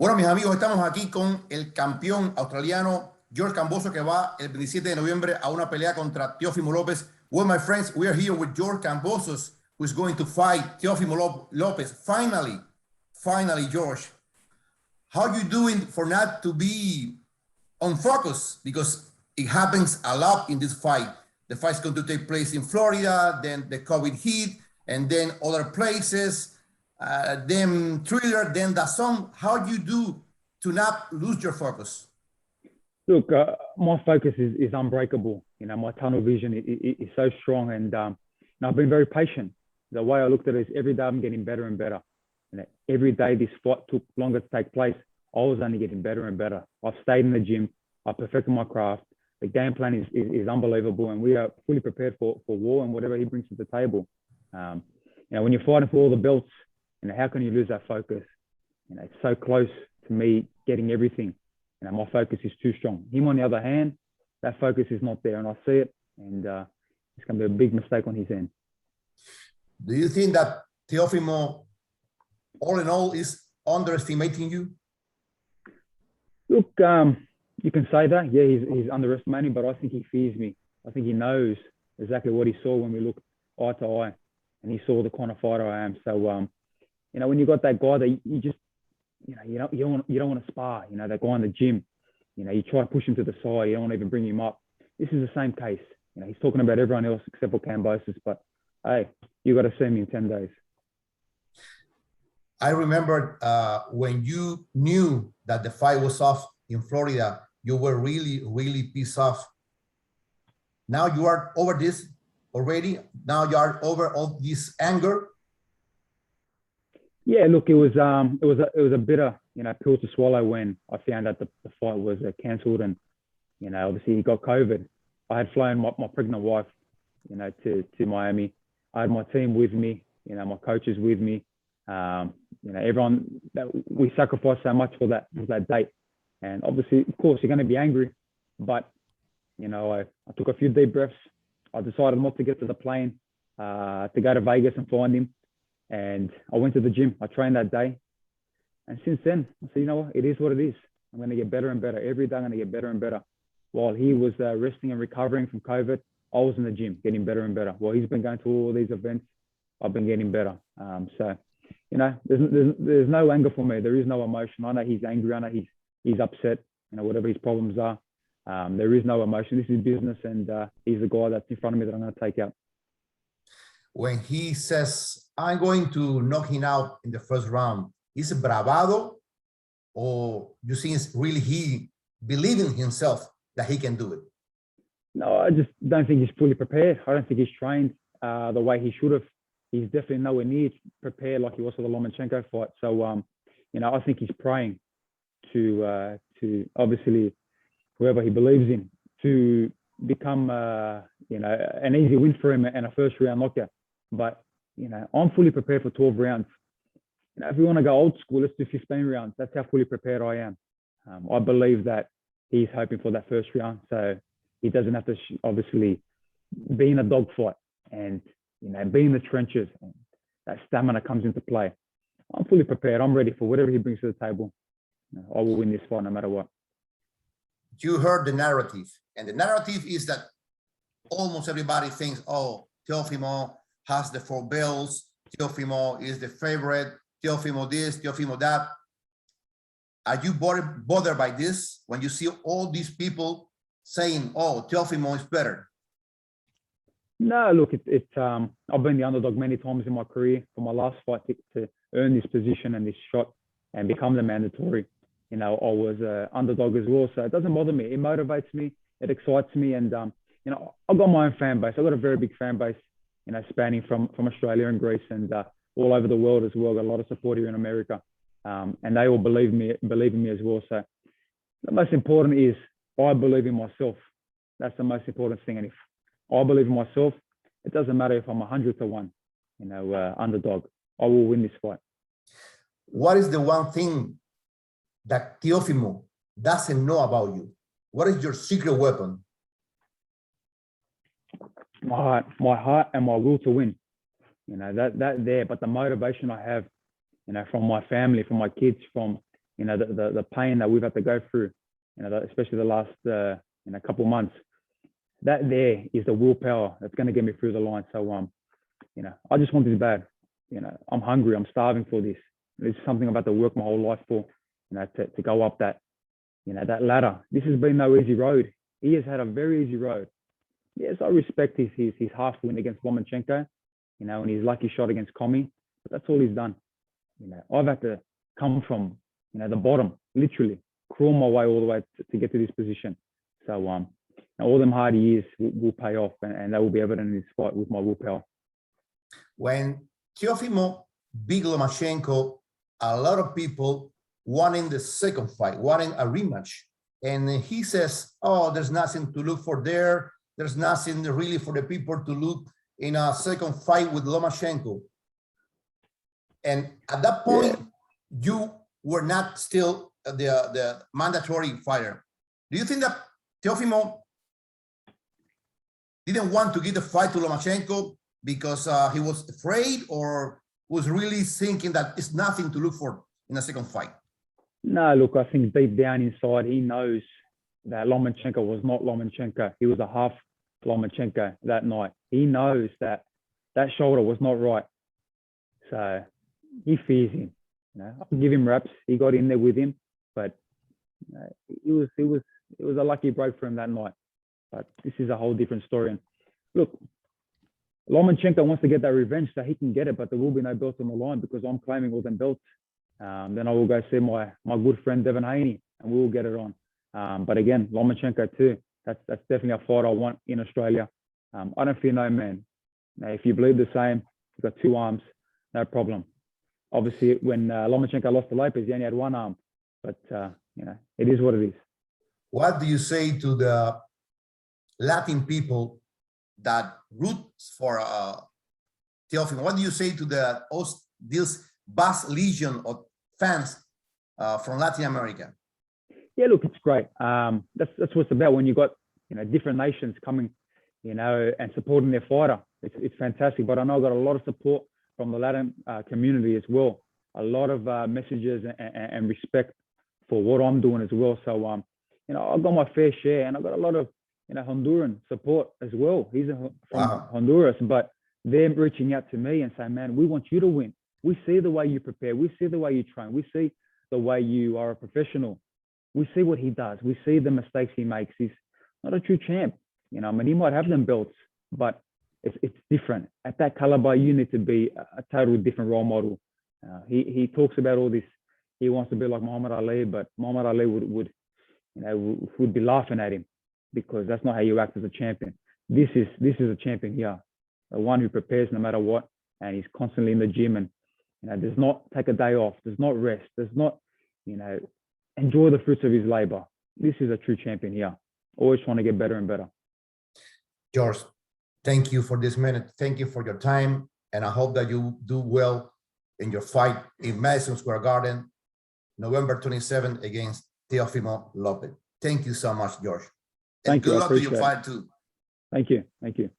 Bueno, mis amigos, estamos aquí con el campeón australiano George Kambosos, que va el 27 de noviembre a una pelea contra TEOFIMO Lopez. Well, my friends, we are here with George Kambosos, who is going to fight TEOFIMO Lopez. Finally, George, how you doing for not to be on focus? Because it happens a lot in this fight. The fight's going to take place in Florida, then the COVID hit, and then other places. Then Thriller, then DAZN. How do you do to not lose your focus? Look, my focus is unbreakable. You know, my tunnel vision is so strong, and I've been very patient. The way I looked at it is every day I'm getting better and better. And every day this fight took longer to take place, I was only getting better and better. I've stayed in the gym. I've perfected my craft. The game plan is unbelievable, and we are fully prepared for war and whatever he brings to the table. You know, when you're fighting for all the belts, you know, how can you lose that focus? You know, it's so close to me getting everything. You know, my focus is too strong. Him, on the other hand, that focus is not there, and I see it, and it's going to be a big mistake on his end. Do you think that TEOFIMO, all in all, is underestimating you? Look, you can say that. Yeah, he's underestimating, but I think he fears me. I think he knows exactly what he saw when we looked eye to eye, and he saw the kind of fighter I am. So, you know, when you got that guy that you just, you know, you don't want to spar, you know, that guy in the gym, you know, you try to push him to the side, you don't want to even bring him up. This is the same case. You know, he's talking about everyone else except for Kambosos, but hey, you got to see me in 10 days. I remember when you knew that the fight was off in Florida, you were really pissed off. Now you are over this already. Now you are over all this anger. Yeah, look, it was a bitter, you know, pill to swallow when I found out the fight was cancelled, and you know, obviously he got COVID. I had flown my pregnant wife, you know, to Miami. I had my team with me, you know, my coaches with me. You know, everyone that we sacrificed so much for that date, and obviously, of course, you're going to be angry, but you know, I took a few deep breaths. I decided not to get to the plane to go to Vegas and find him. And I went to the gym. I trained that day. And since then, I said, you know what? It is what it is. I'm going to get better and better. Every day I'm going to get better and better. While he was resting and recovering from COVID, I was in the gym getting better and better. While he's been going to all these events, I've been getting better. So, you know, there's no anger for me. There is no emotion. I know he's angry. I know he's upset, you know, whatever his problems are. There is no emotion. This is business, and he's the guy that's in front of me that I'm going to take out. When he says, I'm going to knock him out in the first round, is it bravado, or you think it's really he believing himself that he can do it? No, I just don't think he's fully prepared. I don't think he's trained the way he should have. He's definitely nowhere near prepared like he was for the Lomachenko fight. So, you know, I think he's praying to obviously whoever he believes in to become, you know, an easy win for him and a first round knockout. But, you know, I'm fully prepared for 12 rounds. You know, if we want to go old school, let's do 15 rounds. That's how fully prepared I am. I believe that he's hoping for that first round, so he doesn't have to obviously be in a dogfight and, you know, be in the trenches. And that stamina comes into play. I'm fully prepared. I'm ready for whatever he brings to the table. You know, I will win this fight no matter what. You heard the narrative, and the narrative is that almost everybody thinks, oh, TEOFIMO has the 4 belts, TEOFIMO is the favorite, TEOFIMO this, TEOFIMO that. Are you bothered by this when you see all these people saying, oh, TEOFIMO is better? No, look, I've been the underdog many times in my career. For my last fight to earn this position and this shot and become the mandatory, you know, I was an underdog as well. So it doesn't bother me. It motivates me. It excites me. And, you know, I've got my own fan base. I've got a very big fan base, you know, spanning from Australia and Greece and all over the world as well. Got a lot of support here in America. And they all believe in me as well. So the most important is I believe in myself. That's the most important thing. And if I believe in myself, it doesn't matter if I'm 100-1, you know, underdog. I will win this fight. What is the one thing that TEOFIMO doesn't know about you? What is your secret weapon? My heart and my will to win. You know, that there, but the motivation I have, you know, from my family, from my kids, from, you know, the pain that we've had to go through, you know, especially the last, you know, couple months, that there is the willpower that's going to get me through the line. So, you know, I just want this bad. You know, I'm hungry. I'm starving for this. It's something I've had to work my whole life for, you know, to go up that, you know, that ladder. This has been no easy road. He has had a very easy road. Yes, I respect his half win against Lomachenko, you know, and his lucky shot against Commey, but that's all he's done. You know, I've had to come from, you know, the bottom, literally crawl my way all the way to get to this position. So, all them hard years will pay off, and that will be evident in this fight with my willpower. When Teofimo beat Lomachenko, a lot of people wanting the second fight, wanting a rematch. And he says, oh, there's nothing to look for there. There's nothing really for the people to look in a second fight with Lomachenko. And at that point, you were not still the mandatory fighter. Do you think that Teofimo didn't want to give the fight to Lomachenko because he was afraid, or was really thinking that it's nothing to look for in a second fight? No, look, I think deep down inside, he knows that Lomachenko was not Lomachenko. He was a half Lomachenko that night. He knows that that shoulder was not right. So he fears him. You know, I can give him reps. He got in there with him, but you know, it was a lucky break for him that night. But this is a whole different story. And look, Lomachenko wants to get that revenge so he can get it, but there will be no belts on the line because I'm claiming all them belts. Then I will go see my good friend Devin Haney, and we will get it on. But again, Lomachenko too. That's definitely a fight I want in Australia. I don't fear no man. Now, if you believe the same, you've got two arms, no problem. Obviously, when Lomachenko lost to López, he only had one arm. But you know, it is what it is. What do you say to the Latin people that root for Teofimo? What do you say to this vast legion of fans from Latin America? Yeah, look, it's great. That's what it's about when you got, you know, different nations coming, you know, and supporting their fighter. It's fantastic. But I know I got a lot of support from the Latin community as well. A lot of messages and respect for what I'm doing as well. So you know, I've got my fair share, and I've got a lot of, you know, Honduran support as well. He's from Honduras, but they're reaching out to me and saying, man, we want you to win. We see the way you prepare. We see the way you train. We see the way you are a professional. We see what he does. We see the mistakes he makes. He's not a true champ. You know, I mean, he might have them belts, but it's different. At that caliber, you need to be a totally different role model. He talks about all this. He wants to be like Muhammad Ali, but Muhammad Ali would be laughing at him because that's not how you act as a champion. This is a champion here, the one who prepares no matter what, and he's constantly in the gym and, you know, does not take a day off, does not rest, does not, you know, enjoy the fruits of his labor. This is a true champion here, always trying to get better and better. George, thank you for this minute. Thank you for your time, and I hope that you do well in your fight in Madison Square Garden, November 27th against Teofimo Lopez. Thank you so much, George. And Thank you. Good luck to your fight too. Thank you. Thank you.